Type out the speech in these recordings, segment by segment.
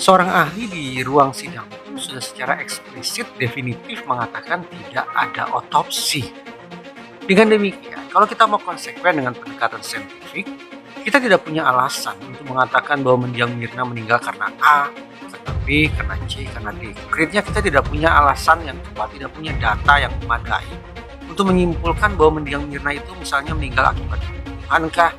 Seorang ahli di ruang sidang itu sudah secara eksplisit definitif mengatakan tidak ada otopsi. Dengan demikian, kalau kita mau konsekuen dengan pendekatan saintifik, kita tidak punya alasan untuk mengatakan bahwa mendiang Mirna meninggal karena A, karena B, karena C, karena D. Konkretnya kita tidak punya alasan yang kuat, tidak punya data yang memadai untuk menyimpulkan bahwa mendiang Mirna itu misalnya meninggal akibat pembunuhan kah,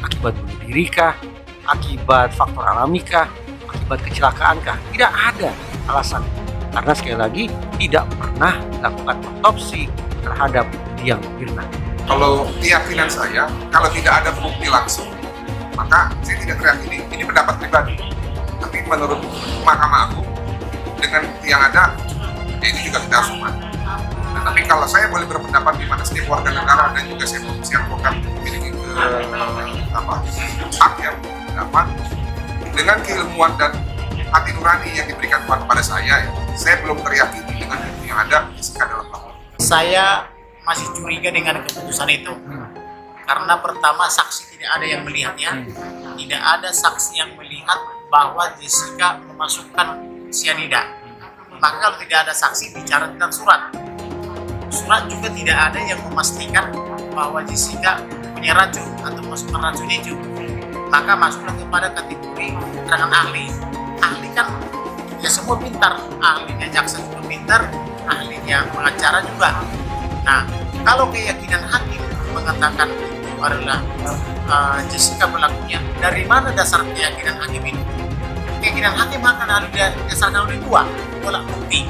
akibat bunuh diri kah, akibat faktor alami kah, akibat kecelakaan kah. Tidak ada alasan. Karena sekali lagi tidak pernah dilakukan otopsi terhadap mendiang Mirna. Kalau keyakinan saya, kalau tidak ada bukti langsung, maka saya tidak meyakini. Ini pendapat pribadi. Tapi menurut Mahkamah Agung, dengan bukti yang ada, ya itu juga kita harus hormati. Nah, tapi kalau saya boleh berpendapat di mana setiap warga negara dan juga saya profesi advokat memiliki hak yang dapat dengan keilmuan dan hati nurani yang diberikan Tuhan kepada saya belum teryakini dengan bukti yang ada Jessica dalam pelaku. Saya masih curiga dengan keputusan itu karena pertama saksi tidak ada yang melihatnya, tidak ada saksi yang melihat bahwa Jessica memasukkan cyanida. Maka kalau tidak ada saksi bicara tentang surat juga tidak ada yang memastikan bahwa Jessica punya racun atau masukkan racun itu. Maka masuklah kepada kategori keterangan ahli. Ahli kan ya semua pintar, ahlinya jaksa juga pintar, ahlinya pengacara juga. Nah, kalau keyakinan hakim mengatakan itu adalah Jessica pelakunya, dari mana dasar keyakinan hakim ini? Keyakinan hakim akan harus didasarkan oleh dua alat bukti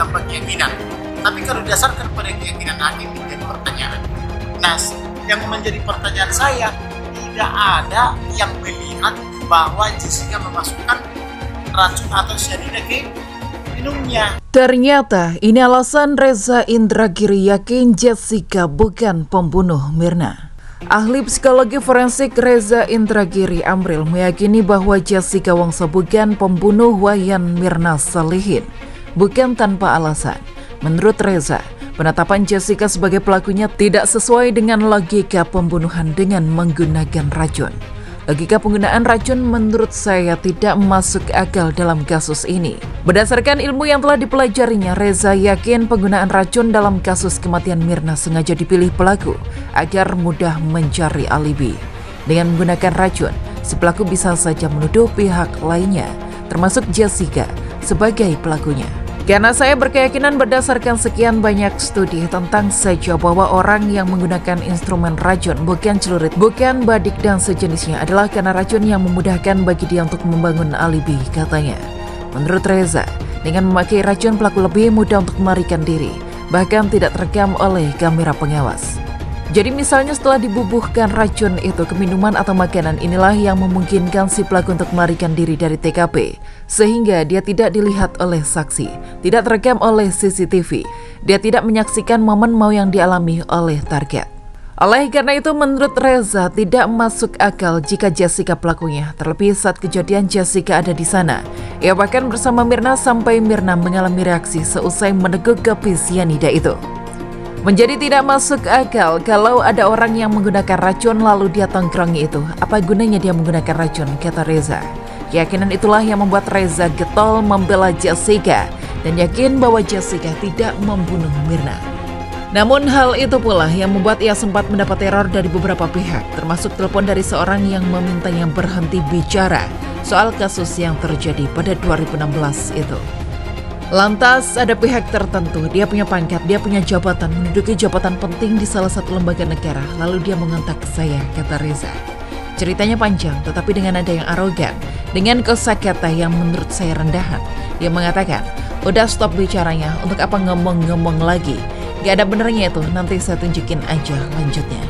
tanpa keyakinan. Tapi kalau didasarkan pada keyakinan hakim menjadi pertanyaan. Nah, yang menjadi pertanyaan saya, tidak ada yang melihat bahwa Jessica memasukkan racun atau cyanida ke minumnya. Ternyata ini alasan Reza Indragiri yakin Jessica bukan pembunuh Mirna. Ahli psikologi forensik Reza Indragiri Amril meyakini bahwa Jessica Wongso bukan pembunuh Wayan Mirna Salihin. Bukan tanpa alasan. Menurut Reza, penetapan Jessica sebagai pelakunya tidak sesuai dengan logika pembunuhan dengan menggunakan racun. Logika penggunaan racun menurut saya tidak masuk akal dalam kasus ini. Berdasarkan ilmu yang telah dipelajarinya, Reza yakin penggunaan racun dalam kasus kematian Mirna sengaja dipilih pelaku agar mudah mencari alibi. Dengan menggunakan racun, si pelaku bisa saja menuduh pihak lainnya, termasuk Jessica, sebagai pelakunya. Karena saya berkeyakinan berdasarkan sekian banyak studi tentang saja bahwa orang yang menggunakan instrumen racun, bukan celurit, bukan badik dan sejenisnya adalah karena racun yang memudahkan bagi dia untuk membangun alibi, katanya. Menurut Reza, dengan memakai racun pelaku lebih mudah untuk melarikan diri, bahkan tidak terekam oleh kamera pengawas. Jadi misalnya setelah dibubuhkan racun itu ke minuman atau makanan, inilah yang memungkinkan si pelaku untuk melarikan diri dari TKP, sehingga dia tidak dilihat oleh saksi, tidak terekam oleh CCTV, dia tidak menyaksikan momen mau yang dialami oleh target. Oleh karena itu menurut Reza tidak masuk akal jika Jessica pelakunya, terlebih saat kejadian Jessica ada di sana. Ia bahkan bersama Mirna sampai Mirna mengalami reaksi seusai meneguk kopi cyanida itu. Menjadi tidak masuk akal kalau ada orang yang menggunakan racun lalu dia tongkrongi itu. Apa gunanya dia menggunakan racun, kata Reza. Keyakinan itulah yang membuat Reza getol membela Jessica dan yakin bahwa Jessica tidak membunuh Mirna. Namun hal itu pula yang membuat ia sempat mendapat teror dari beberapa pihak, termasuk telepon dari seorang yang memintanya berhenti bicara soal kasus yang terjadi pada 2016 itu. Lantas ada pihak tertentu, dia punya pangkat, dia punya jabatan, menduduki jabatan penting di salah satu lembaga negara, lalu dia mengontak saya, kata Reza. Ceritanya panjang, tetapi dengan nada yang arogan, dengan kosakata yang menurut saya rendahan. Dia mengatakan, udah stop bicaranya, untuk apa ngomong-ngomong lagi? Gak ada benernya itu, nanti saya tunjukin aja lanjutnya.